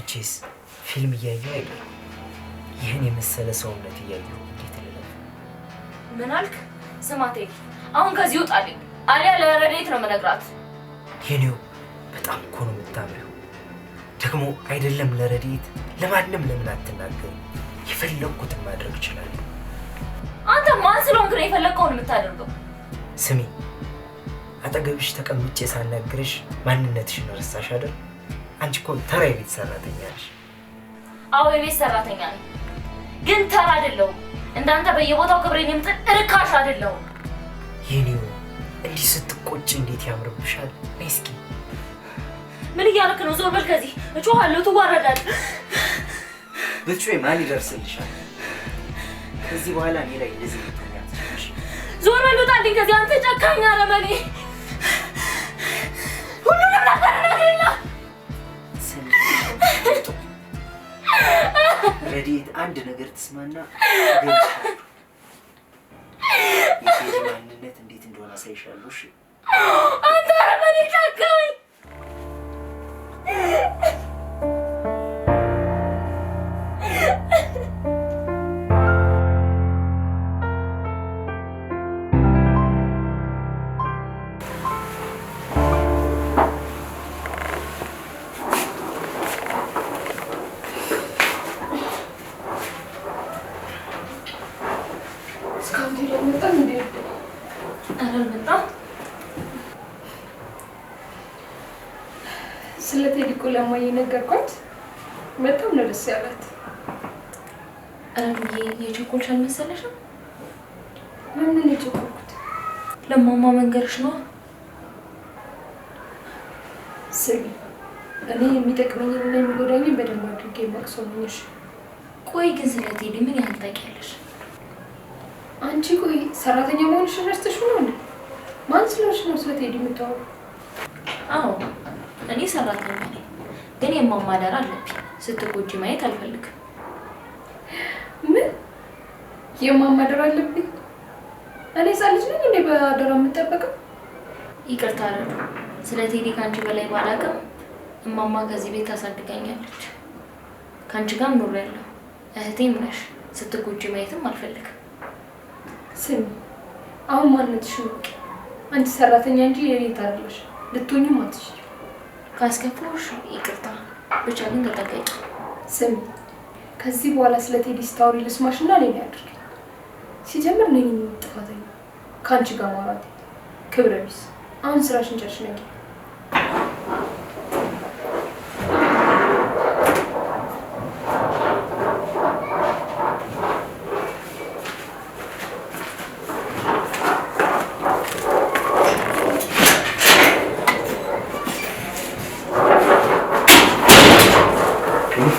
መቼስ ፊልም እያየሁ አይደል? ይህን የመሰለ ሰውነት እያየሁ እንዴት ልለፍ? ምን አልክ? ስማቴ አሁን ከዚህ ውጣልኝ፣ አሊያ ለረዴት ነው የምነግራት። የኔው በጣም እኮ ነው የምታምሪው። ደግሞ አይደለም ለረዴት ለማንም ለምን አትናገሩ? የፈለግኩትን ማድረግ እችላለሁ። አንተ ማን ስለሆንክ ነው የፈለግከውን የምታደርገው? ስሚ፣ አጠገብሽ ተቀምጬ ሳናግርሽ ማንነትሽን ረሳሽ አይደል? አንቺ እኮ ተራ የቤት ሰራተኛ ነሽ። አዎ የቤት ሰራተኛ ነኝ፣ ግን ተራ አይደለሁም። እንዳንተ በየቦታው ክብሬን የምጥል እርካሽ አይደለሁም። የኔው እንዲህ ስትቆጭ እንዴት ያምርብሻል። ነይ እስኪ። ምን እያልክ ነው? ዞር በል ከዚህ። እጮሃለሁ፣ ትዋረዳለህ። ብትጮይ ማን ይደርስልሻል? ከዚህ በኋላ እኔ ላይ እንደዚህ ልትሆኛለሽ። ዞር በል ውጣልኝ ከዚህ። አንተ ጨካኝ አረመኔ! ሁሉንም ነገር ነግሬና ረዲት አንድ ነገር ትስማና ገልጽሻለሁ። የቴዲ ማንነት እንዴት እንደሆነ አሳይሻለሁ። እሺ አንተ አረመኔ ጨካኝ! ስለ ቴዲ እኮ ለማዬ ነገርኳት። በጣም ነው ደስ ያላት። አረምዬ የቸኮልሽ አልመሰለሽም? ለምን የቸኮልኩት? ለማማ መንገርሽ ነው። ስሚ፣ እኔ የሚጠቅመኝና የሚጎዳኝን በደንብ አድርጌ የማውቅ ነኝ። ቆይ ግን ስለ ቴዲ ምን ያህል ታውቂያለሽ? አንቺ ቆይ ሰራተኛ መሆንሽን ረስተሽ ነው እንዴ? ማን ስለሆንሽ ነው ስለ ቴዲ የምታወሪው? አዎ እኔ ሰራተኛ ነኝ፣ ግን የማማ አደራ አለብኝ። ስትጎጂ ማየት አልፈልግም። ምን የማማ አደራ አለብኝ? እኔ ሕፃን ልጅ ነኝ እንዴ በአደራ የምጠበቀው? ይቅርታ አረዱ። ስለ ቴዲ ከአንቺ በላይ ባላውቅም እማማ ከዚህ ቤት ታሳድጋኛለች። ከአንቺ ጋርም ኖሬያለሁ። እህቴም ነሽ። ስትጎጂ ማየትም አልፈልግም። ስሚ፣ አሁን ማንነትሽን እወቂ። አንቺ ሰራተኛ እንጂ የቤት አይደለሽ። ልትሆኚም አትችይም። ካስከፋሁሽ ይቅርታ፣ ብቻ ግን ተጠንቀቂ። ስሚ፣ ከዚህ በኋላ ስለ ቴዲ ስታወሪ ልስማሽና ሌላ ያድርግ። ሲጀምር ነኝ ጥፋተኛ ከአንቺ ጋር ማውራት ክብረ ቢስ። አሁን ስራሽን ጨርሽ ነኝ።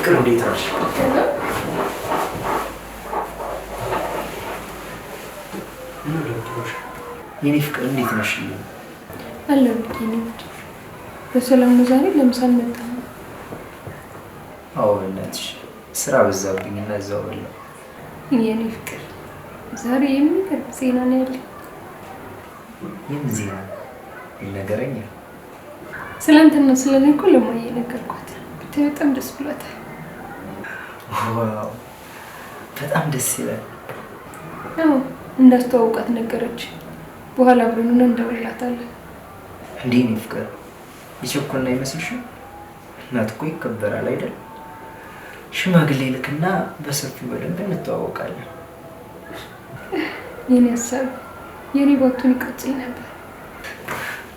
ፍቅር እንዴት ነሽ? የኔ ፍቅር እንዴት ነሽ? አለሁ ልጅ። በሰላም ነው ዛሬ? ለምሳ አልመጣም? አዎ እናትሽ ስራ በዛብኝና እዛው በላሁ። የኔ ፍቅር ዛሬ የሚገርም ዜና ነው ያለኝ። የምን ዜና? ይነገረኝ። ስለአንተና ስለኔ እኮ ለማዬ ነገርኳት። በጣም ደስ ብሏታል። ዋው በጣም ደስ ይላል። አዎ እንዳስተዋውቃት ነገረች። በኋላ አብረን እንደውላታለን። እንዴ ነው ፍቅር የቸኮልና አይመስልሽም? እናት እኮ ይከበራል አይደል? ሽማግሌ ልክና በሰፊው በደንብ እንተዋወቃለን። የኔ ሀሳብ የኔ ባቱን ይቀጥል ነበር።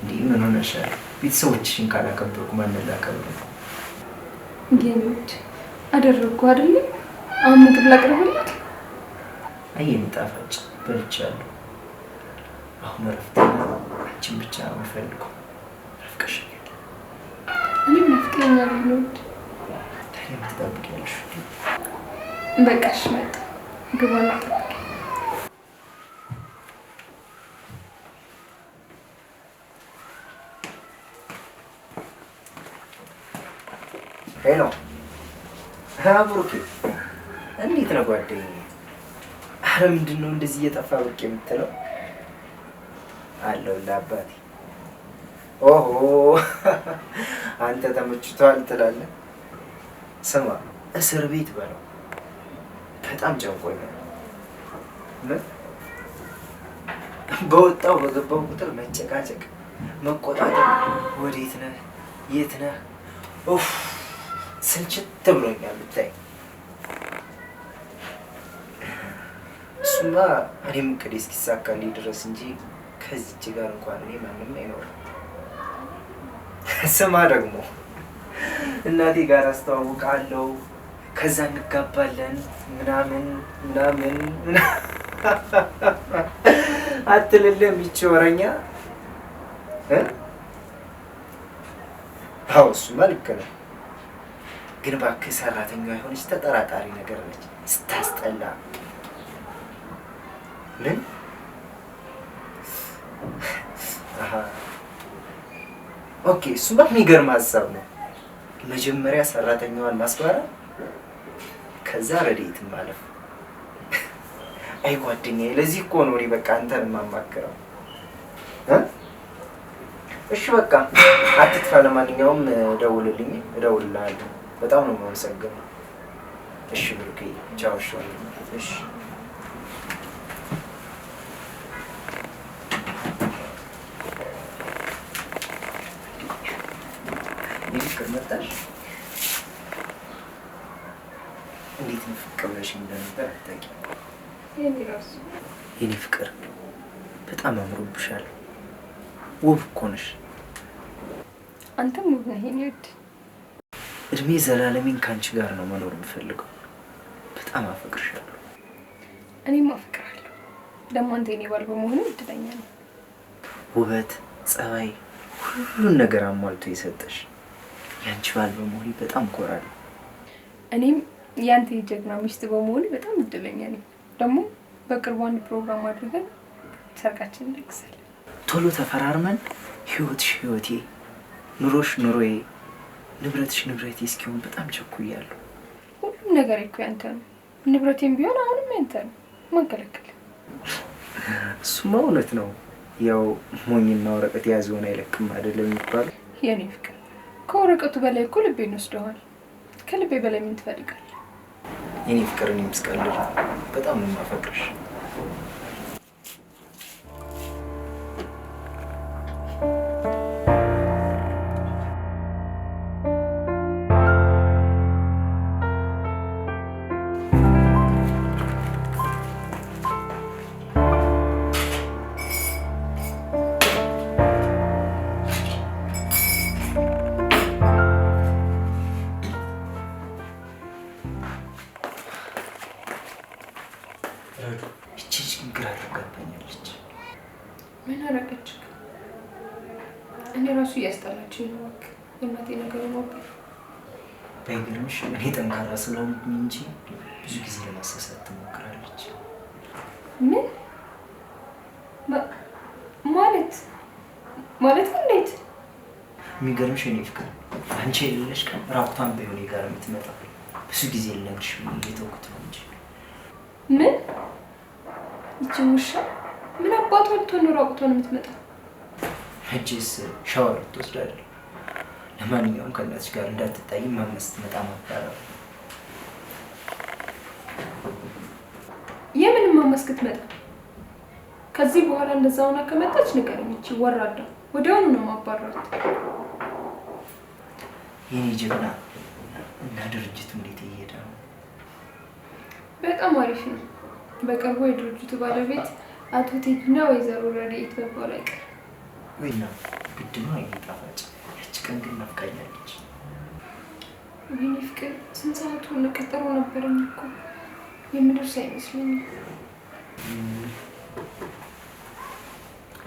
እንዴ ምን ሆነሻል? ቤተሰቦችሽን ካላከበርኩ ማን ላከብር? እንዴት አደረኩ አይደል? አሁን ምግብ ላቅርብልህ። አየኝ ጣፋጭ በልቻለሁ። አሁን እረፍትና አንቺን ብቻ ነው የምፈልገው። ረፍቀሽኛል። እኔም ናፍቀኸኛል ነው። ታዲያ ምን ትጠብቂያለሽ? በቃሽ መጣ። ግባና ጠብቂ። ሄሎ ብሩኬ፣ እንዴት ነው ጓደኛዬ? አረ ምንድን ነው እንደዚህ እየጠፋ ብቅ የምትለው? አለሁልህ አባቴ። ኦሆ አንተ ተመችቶሃል ትላለህ። ስማ እስር ቤት በለው በጣም ጨንቆኛል። በወጣው በገባው ቁጥር መጨቃጨቅ፣ መቆጣጠር፣ ወዴት ነህ የት ነህ ኡፍ ስልችት ብሎኛል ብታይ። እሱማ እኔም እቅዴ እስኪሳካልኝ ድረስ እንጂ ከዚች ጋር እንኳን እኔ ማንም አይኖርም። ስማ ደግሞ እናቴ ጋር አስተዋውቃለሁ ከዛ እንጋባለን ምናምን ምናምን አትልልም ይቺ ወረኛ። አዎ እሱማ ልክ ነው፣ ግን እባክህ ሰራተኛዋ የሆነች ተጠራጣሪ ነገር ነች ስታስጠላ። ምን ኦኬ፣ እሱማ የሚገርም ሀሳብ ነው። መጀመሪያ ሰራተኛዋን ማስባረር ከዛ ረድኤትን ማለፍ። አይ ጓደኛዬ፣ ለዚህ እኮ ነው እኔ በቃ አንተን የማማክረው። እሺ በቃ አትጥፋ። ለማንኛውም ደውልልኝ፣ እደውልልሃለሁ። በጣም ነው የማመሰግነው። እሺ ብሩኬ፣ ቻው። እሺ ፍቅር መጣሽ? እንዴት ነው ፍቅር ብለሽ እንደነበር አታውቂም። የኔ ፍቅር በጣም አምሮብሻል። ውብ እኮ ነሽ። አንተም ውብ ነህ የኔ ውድ። እድሜ ዘላለሜን ከአንቺ ጋር ነው መኖር የምፈልገው። በጣም አፈቅርሻለሁ። እኔም አፈቅራለሁ። ደግሞ አንተ የኔ ባል በመሆኑ እድለኛ ነኝ። ውበት፣ ጸባይ፣ ሁሉን ነገር አሟልቶ የሰጠሽ ያንቺ ባል በመሆኔ በጣም እኮራለሁ። እኔም ያንተ የጀግና ሚስት በመሆኔ በጣም እድለኛ ነኝ። ደግሞ በቅርቡ አንድ ፕሮግራም አድርገን ሰርጋችንን እንደግሳለን። ቶሎ ተፈራርመን ህይወትሽ ህይወቴ፣ ኑሮሽ ኑሮዬ፣ ንብረትሽ ንብረቴ እስኪሆን በጣም ቸኩያለሁ። ሁሉም ነገር እኮ ያንተ ነው። ንብረቴም ቢሆን አሁንም ያንተ ነው። ማን ከለከለ? እሱማ እውነት ነው። ያው ሞኝና ወረቀት የያዘውን አይለቅም አይደለም የሚባለው። የኔ ፍቅር ከወረቀቱ በላይ እኮ ልቤን ወስደዋል። ከልቤ በላይ ምን ትፈልጋለህ? የኔ ፍቅር፣ እኔም ስቀልድ በጣም ነው የማፈቅርሽ። ምን አደረገች? እኔ ራሱ እያስጠላችኝ ነው። የእናቴ ነገር ነበር። ባይገርምሽ እኔ ጠንካራ ስለሆንኩኝ እንጂ ብዙ ጊዜ ለማሳሳት ትሞክራለች። ምን ማለት እንዴት? የሚገርምሽ እኔ ፍቅር አንቺ የሌለሽ ቀን ራቁቷን በሆኔ ጋር የምትመጣ ብዙ ጊዜ ልነግርሽ እየተውኩት ነው እንጂ። ምን ይቺ ውሻ ምን አባቷ ልትሆን ነው ራቁቷን የምትመጣ? እጅስ ሻወር ልትወስድ አይደል? ለማንኛውም ከእናትሽ ጋር እንዳትታይ ማመስ ትመጣ ማባረር። የምን ማመስ ክትመጣ? ከዚህ በኋላ እንደዛ ሆና ከመጣች ንገረኝ። እቺ ወራዳ ወዲያውኑ ነው ማባረራት። የኔ ጀግና እና ድርጅቱ እንዴት እየሄደ ነው? በጣም አሪፍ ነው። በቅርቡ የድርጅቱ ባለቤት አቶ ቴዲና ወይዘሮ ረድኤት መባል አይቀርም። ወይና ግድ ነው። አይኔ ጣፋጭ፣ ያቺ ቀን ግን ናፍቃኛለች። ወይኔ ፍቅር፣ ስንት ሰዓቱ ቀጠሮ ነበረኝ እኮ የምደርስ አይመስለኝም።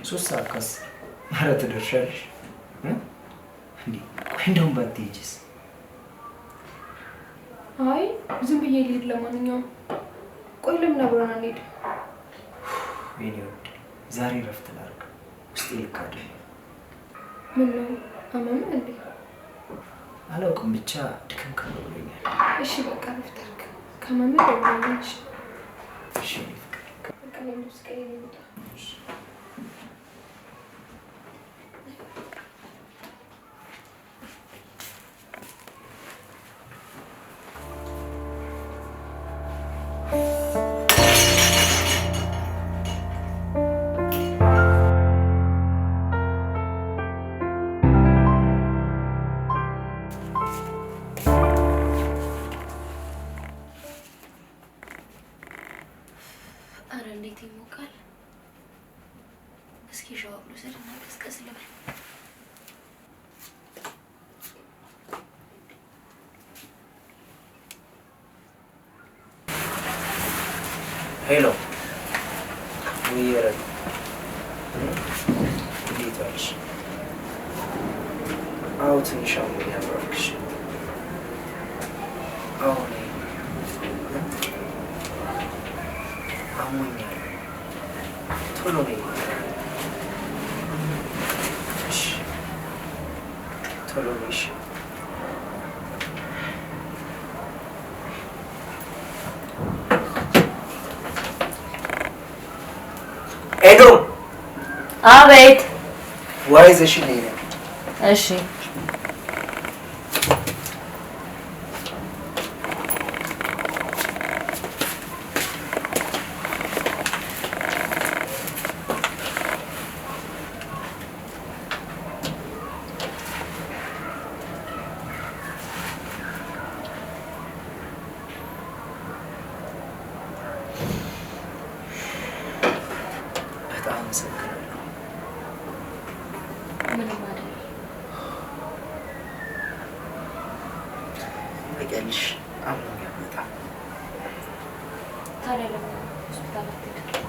3 ሰዓት ከ10 ኧረ ትደርሻለሽ እንዴ? ቆይ እንደውም ባትሄጂስ? አይ ዝም ብዬ ልሄድ። ለማንኛውም ቆይ ለምን አብረን አንሄድም? የኔ ውድ ዛሬ እረፍት ላድርግ። ውስጤ ልክ አይደለም። ምን ነው አመመህ እንዴ? አላውቅም፣ ብቻ ድክም ብሎኛል። እሺ በቃ እረፍት አድርግ። ካመመህ ደውልልኝ። እሺ በቃ ልብስ ቀይሬ ልውጣ። አረ እንዴት ይሞቃል። እስኪ ሻወር ልውሰድና ቀስቀስ ልበል። ሄሎ ወይየረ እንዴት ዋልሽ? አዎ ትንሽ አሞኛል እባክሽ። አዎ አሞኛል። ቶሎ ነይ። እሺ ቶሎ ነይ። እሺ ኤዶም። አቤት። ዋይ ዘሽልኝ ነው። እሺ ታውቂያለሽ፣ አሞኛል በጣም። ታዲያ ለምን ሆስፒታል አትሄድም?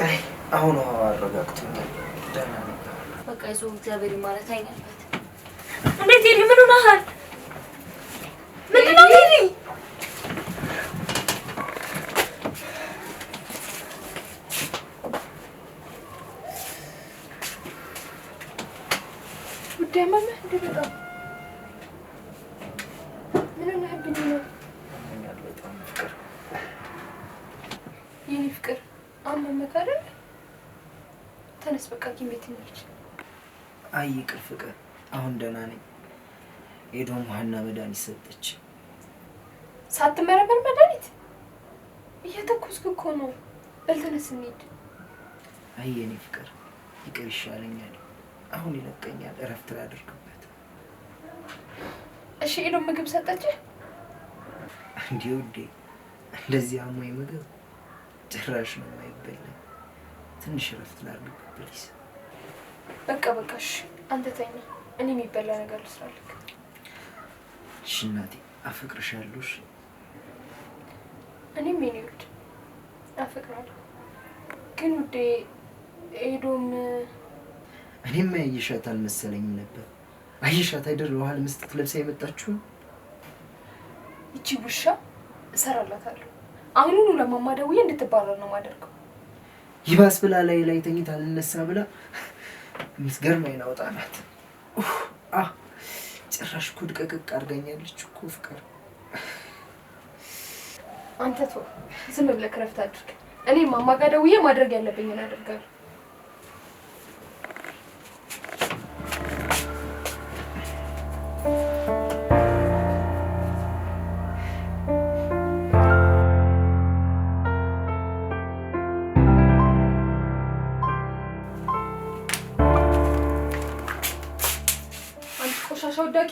አይ አሁን አረጋግቶኛል፣ ደህና ነኝ። በቃ ይዞ እግዚአብሔር ማለት አይነበት። እንዴት ሄዲ? ምን ሆነሃል? ምንድን ነው ሄዲ? ጉዳይ ማነህ? እንደ በጣም ምን ሆነህብኝ ነው? በጣም ፍቅር፣ የኔ ፍቅር አመመህ አይደል? ተነስ በቃ ሐኪም ቤት እንሂድ። አይ ይቅር ፍቅር፣ አሁን ደህና ነኝ። ኤዶም ውሃና መድኃኒት ሰጠች። ሳትመረመር መድኃኒት? እየተኮስክ እኮ ነው። በል ተነስ እንሂድ። አይ የኔ ፍቅር ይቅር፣ ይሻለኛል። አሁን ይለቀኛል፣ እረፍት ላድርግበት። እሺ ኤዶም ምግብ ሰጠችህ? እንዴ ውዴ፣ እንደዚህ አሞኝ ምግብ ጭራሽ ነው የማይበላኝ። ትንሽ እረፍት ላድርግበት ፕሊዝ። በቃ እሺ አንተ ተኛ፣ እኔ የሚበላ ነገር ልስራልክ። እሺ እናቴ፣ አፈቅርሻለሁ። እኔም የኔ ውድ አፈቅራለሁ። ግን ውዴ ኤዶም እኔም አየሻት አልመሰለኝም ነበር። አየሻት አይደል ውሃ ለመስጠት ለብሳ የመጣችው? ይቺ ውሻ እሰራላታለሁ። አሁኑኑ ለማማ ደውዬ እንድትባረር ነው የማደርገው። ይባስ ብላ ላይ ተኝታ አልነሳ ብላ ምስገርም አይናውጣ ናት። ጭራሽ እኮ ድቀቅቅ አድርጋኛለች እኮ ፍቅር። አንተ ተው፣ ዝም ብለህ እረፍት አድርግ። እኔ ማማ ጋር ደውዬ ማድረግ ያለብኝን አደርጋለሁ። ቆሻሻ ወዳቂ፣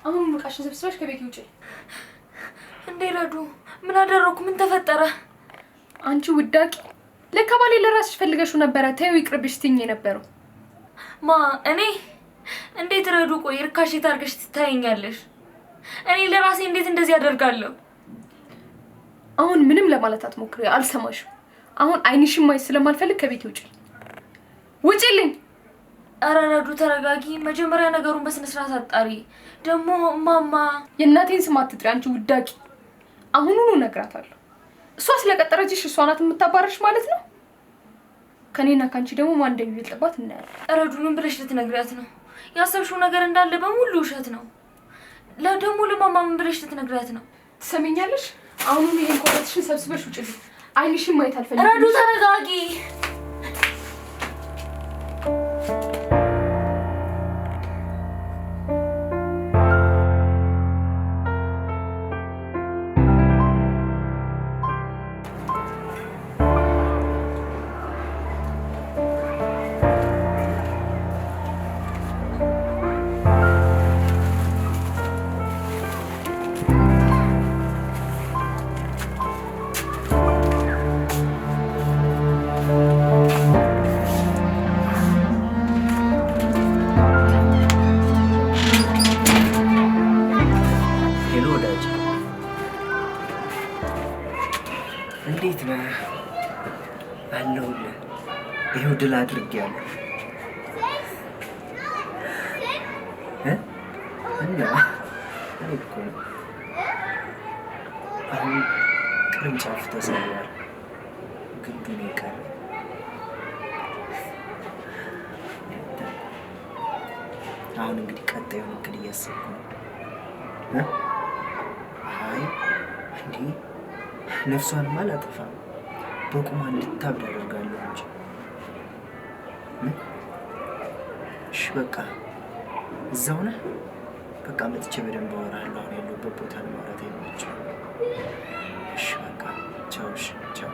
አሁን ሙቃሽን ሰብስበሽ ከቤት ውጪ። እንዴ ረዱ፣ ምን አደረኩ? ምን ተፈጠረ? አንቺ ውዳቂ፣ ለካ ባሌ ለራስሽ ፈልገሽው ነበረ። ተይው ይቅርብሽ ትይኝ የነበረው እኔ እንዴት ረዱ? ቆይ ርካሽ ታርገሽ ትታየኛለሽ? እኔ ለራሴ እንዴት እንደዚህ አደርጋለሁ? አሁን ምንም ለማለት አትሞክሪ፣ አልሰማሽም። አሁን አይንሽም ማየት ስለማልፈልግ ከቤት ውጪ። ውጪልኝ። ኧረ ረዱ ተረጋጊ። መጀመሪያ ነገሩን በስነ ስርዓት አጣሪ። ደግሞ ማማ የእናቴን ስም አትጥሪ አንቺ ውዳቂ። አሁኑኑ እነግራታለሁ። እሷ ስለቀጠረችሽ እሷ ናት የምታባረሽ ማለት ነው። ከኔና ካንቺ ደግሞ ማን እንደሚበልጥባት እናያለን። ረዱ ምን ብለሽ ልትነግሪያት ነው? ያሰብሽው ነገር እንዳለ በሙሉ ውሸት ነው። ደግሞ ለማማ ምን ብለሽ ልትነግሪያት ነው? ትሰሚኛለሽ? አሁኑኑ ይሄን ኮረትሽን ሰብስበሽ ውጪልኝ። አይንሽም ማየት አልፈልግም። ረዱ ተረጋጊ። እንዴት ነህ? አለሁልህ። ይኸው ድል አድርጌያለሁ እና እኔ እኮ ነው አሁን ቅርንጫፍ ተሰብሯል፣ ግንዱ ነው የቀረው። አሁን እንግዲህ ቀጣዩን እቅድ እያሰብኩ ነው። አይ እንዴ ነፍሷንም አላጠፋም፣ በቁሟ እንድታብድ አደርጋለሁ እንጂ። እሺ በቃ እዛው ነህ? በቃ መጥቼ በደንብ አወራለሁ። አሁን ያለሁበት ቦታ ለማውራት አይመችም። እሺ በቃ ቻው። እሺ ቻው።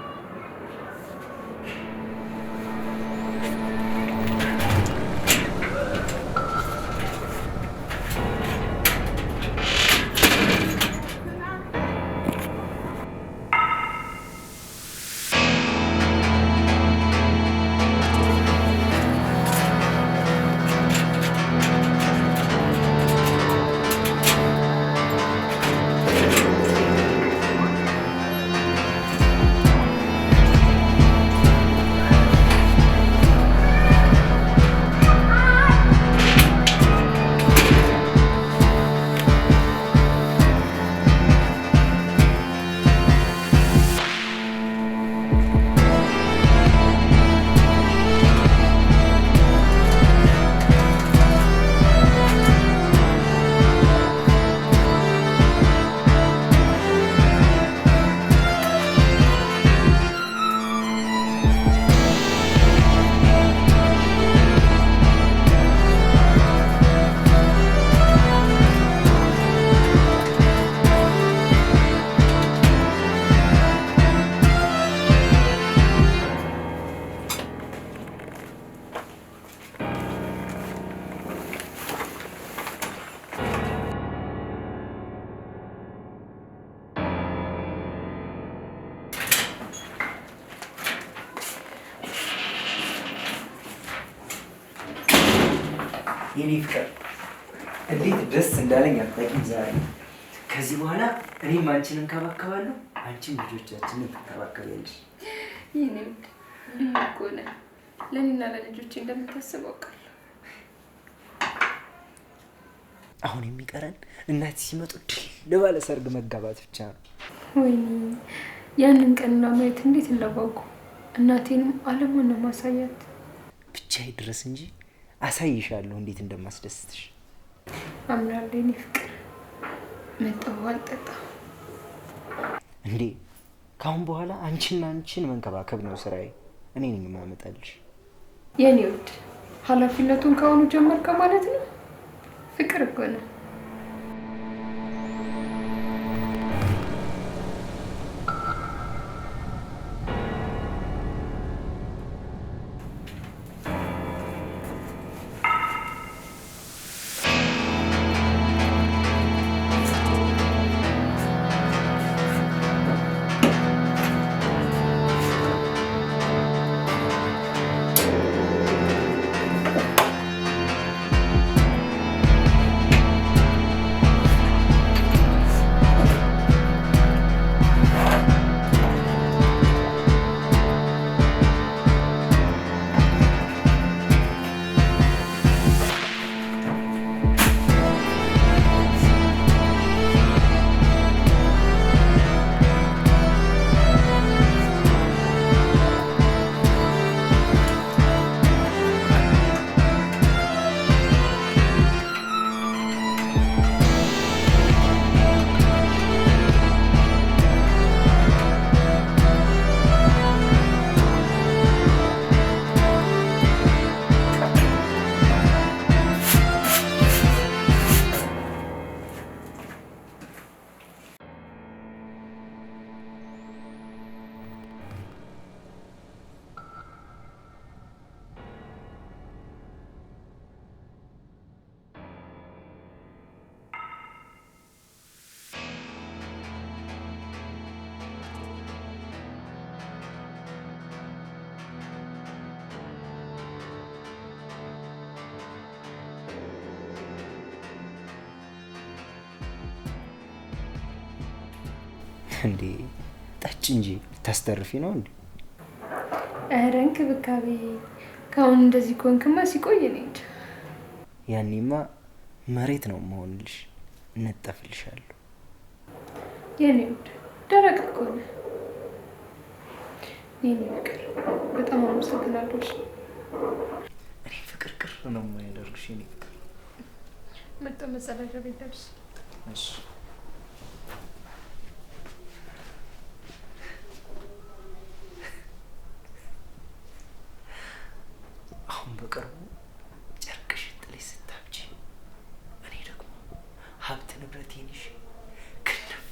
የኔ ፍቅር እንዴት ደስ እንዳለኝ አታውቂም ዛሬ። ከዚህ በኋላ እኔም አንቺን እንከባከባለሁ፣ አንቺም ልጆቻችንን ትንከባከቢያለሽ። ይሄኔ ልዩ እኮ ነህ። ለእኔና ለልጆቼ እንደምታስብ አውቃለሁ። አሁን የሚቀረን እናት ሲመጡ ድል ባለ ሰርግ መጋባት ብቻ ነው። ወይኔ ያንን ቀንና ማየት እንዴት እንዳጓጓ። እናቴንም አለሙን ነው ማሳያት። ብቻዬ ድረስ እንጂ አሳይሻለሁ እንዴት እንደማስደስትሽ። አምናለሁ የኔ ፍቅር። መጣሁ አልጠጣ እንዴ ካሁን በኋላ አንቺን መንከባከብ ነው ስራዬ። እኔ ነኝ የማመጣልሽ። የኔ ውድ ኃላፊነቱን ካሁኑ ጀመርከ ማለት ነው። ፍቅር እኮ ነው። እንዴ ጠጭ እንጂ ታስተርፊ ነው እንዴ? ኧረ እንክብካቤ ካሁን እንደዚህ ኮንክማ ሲቆይ ነው እንጂ ያኔማ መሬት ነው መሆንልሽ፣ እነጠፍልሻለሁ። የኔ ውድ ደረቅ እኮ ነው። የኔ ፍቅር በጣም አመሰግናለሁ። እኔ ፍቅር ቅር ነው የማያደርግሽ የኔ ፍቅር። መጣ መጸዳጃ ቤት ደርስ። እሺ አሁን በቅርቡ ጨርቅሽ ጥለሽ ስታብጂ እኔ ደግሞ ሀብት ንብረቴን ይዤ ክንፍ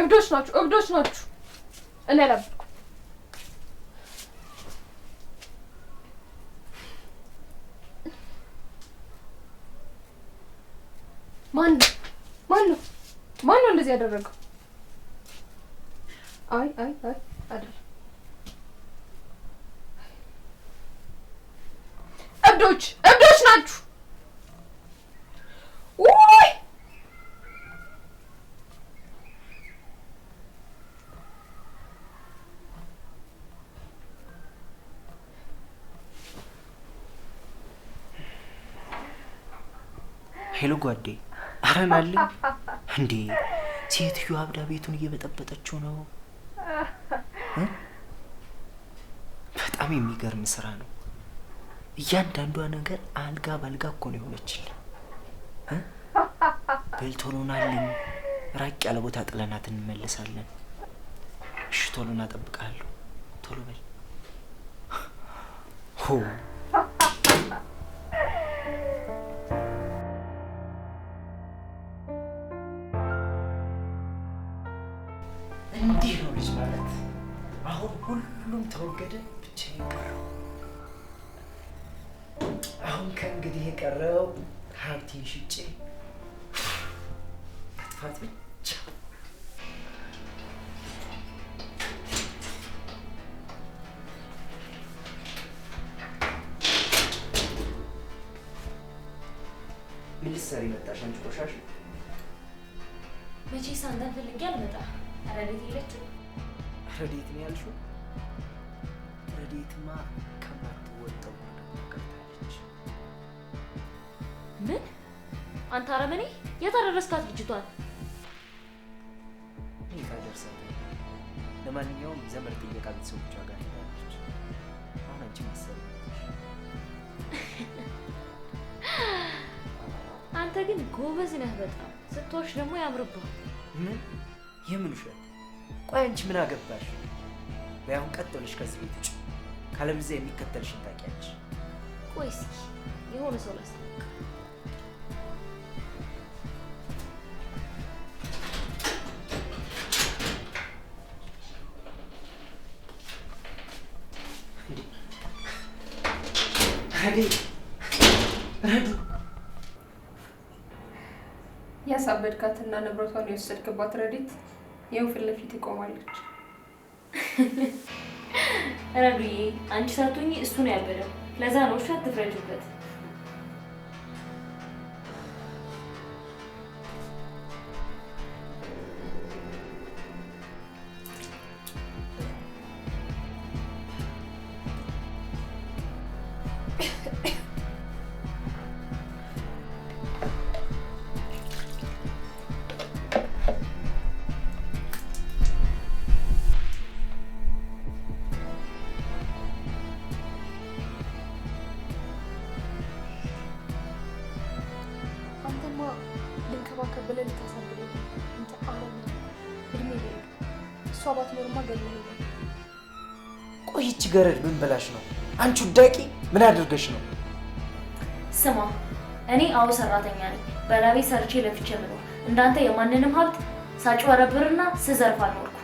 እብዶች ናችሁ። እኔ አላበድኩም። ማን ነው እንደዚህ ያደረገው? አይ አይደል። እብዶች ናችሁ። ውይ ሄሎ ጓዴ፣ አረናልኝ እንዴ! ሴትዮ አብዳ ቤቱን እየበጠበጠችው ነው። በጣም የሚገርም ስራ ነው። እያንዳንዷ ነገር አልጋ ባልጋ እኮ ነው የሆነችልኝ። በል ቶሎ ናልኝ፣ ራቅ ያለ ቦታ ጥለናት እንመለሳለን። እሺ ቶሎ እናጠብቃለሁ። ቶሎ በል ሆ እንዲህ ነው ልጅ ማለት። አሁን ሁሉም ተወገደ፣ ብቻዬን ቀረሁ። አሁን ከእንግዲህ የቀረው ሀብቴን ሽጬ መጥፋት ብቻ። ምን ልትሰሪ መጣሽ አንቺ ቆሻሻ? መቼስ አንተን ፈልጌ አልመጣም። ረዴት የለችም። ረዴት ነው ያልሽው? ረዴትማ ከማትወጣው ቀርታለች። ምን? አንተ አረመኔ! የት አደረስካት ልጅቷን? እኔ ታደርሳለህ። ለማንኛውም ዘመድ ጥየቃ ቤተሰቦቿ ጋር ሄዳለች። አሁን አንቺ መሰለኝ። አንተ ግን ጎበዝ ነህ በጣም። ስትዋሽ ደግሞ ያምርብሃል። ምን? የምን ውሸት? ቆይ አንቺ ምን አገባሽ? በያሁን ቀጥ ብለሽ ከዚህ ቤት ውጭ፣ ካለበለዚያ የሚከተልሽን ታውቂያለሽ። ቆይ እስኪ የሆነ ሰው ላስታውቅ። ረዱ ያሳበድካትና ንብረቷን የወሰድክባት ረዲት ይኸው ፊት ለፊት ትቆማለች። ረዱዬ አንቺ ሳትሆኚ እሱ ነው ያበደው። ለዛ ነው እሺ፣ አትፍረጅበት። ልንከባከብ ብለን ልታሳብደኝ እንተ አረም እድሜ ላይ እሷ ባትኖርማ ገለኝ ነው። ቆይች ገረድ ምን ብላሽ ነው? አንቺ ውዳቂ ምን አድርገሽ ነው? ስማ እኔ አዎ ሰራተኛ ነኝ። በላቤ ሰርቼ ለፍቼ ምኖር እንዳንተ የማንንም ሀብት ሳጭበረብርና ስዘርፍ አልኖርኩ።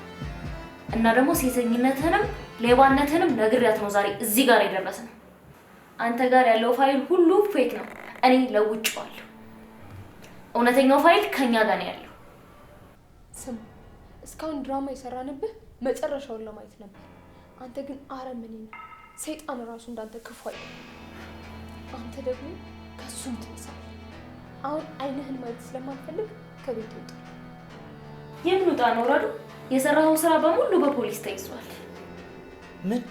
እና ደግሞ ሴተኝነትህንም ሌባነትህንም ነግሬያት ነው ዛሬ እዚህ ጋር የደረስነው። አንተ ጋር ያለው ፋይል ሁሉ ፌክ ነው። እኔ ለውጬዋለሁ። እውነተኛው ፋይል ከኛ ጋር ነው ያለው። ስም እስካሁን ድራማ የሰራንብህ መጨረሻውን ለማየት ነበር። አንተ ግን አረመኔ ነህ። ሰይጣን ራሱ እንዳንተ ክፉ አይደለም። አንተ ደግሞ ከሱም ትንሳለህ። አሁን አይንህን ማየት ስለማልፈልግ ከቤት ይውጣ። የምን ውጣ ነው ረዱ? የሰራኸው ስራ በሙሉ በፖሊስ ተይዟል። ምን?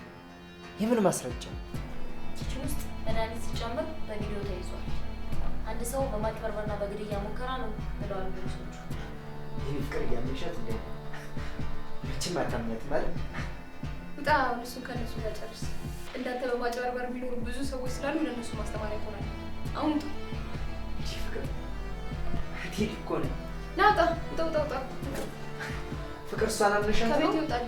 የምን ማስረጃ? ኪችን ውስጥ መድኃኒት ሲጨምር በቪዲዮ ተይዟል። አንድ ሰው በማጭበርበርና በግድያ ሙከራ ነው ብለዋል ፖሊሶቹ። ይህ ፍቅር እያመሻት እንደ መቼም አታምኛት ማለት ውጣ። እሱን ከእነሱ ጋር ጨርስ። እንዳንተ በማጭበርበር የሚኖሩ ብዙ ሰዎች ስላሉ ለእነሱ ማስተማሪያ ይሆናል። አሁን ውጣ። ይህ ፍቅር ቴዲ እኮ ነው። ና ውጣ፣ ውጣ፣ ውጣ፣ ውጣ። ፍቅር እሷን አምነሻት ነው? ከቤት ይውጣል።